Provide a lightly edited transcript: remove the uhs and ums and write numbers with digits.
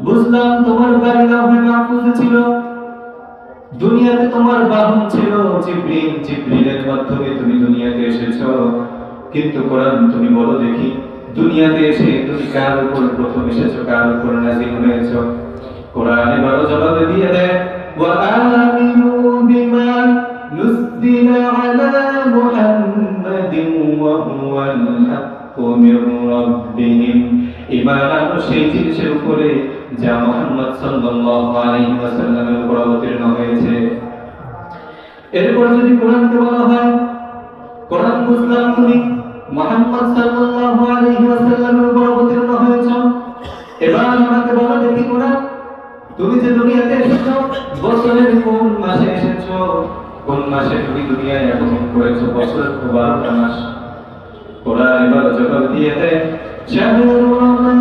বুঝলাম তোমার বাড়ি লাউহে মাহফুজে ছিল, দুনিয়াতে তোমার বাহন ছিল জিবরিল, জিবরিলের মাধ্যমে তুমি দুনিয়াতে এসেছো। কিন্তু কোরআন তুমি বলো দেখি, দুনিয়াতে এসে তুমি কার উপর প্রথম এসেছো, কার উপর নাযিল হয়েছো? কোরআন এবার জবাব দিয়ে দেয়, ওয়া আমিনু বিমা নুযিলা আলা মুহাম্মাদিন ওয়া হুয়াল হাক্কু মির রাব্বিহিম। ঈমান আনো সেই জিনিসের উপরে যা মুহাম্মদ সাল্লাল্লাহু আলাইহি ওয়াসাল্লামের উপর অবতীর্ণ হয়েছে। এরপর যদি কোরআনকে বলা হয়, কোরআন বুঝলাম তুমি মুহাম্মদ সাল্লাল্লাহু আলাইহি ওয়াসাল্লামের উপর অবতীর্ণ হয়েছো, এবার আমাকে বলো দেখি কোরআন, তুমি যে দুনিয়াতে এসেছো বছরের কোন মাসে এসেছো? কোন মাসে তুমি দুনিয়ায় আগমন করেছো? বছরের 12টা মাস। কোরআন এবার জবাব দিয়ে দেয়, শাহরু রমাদান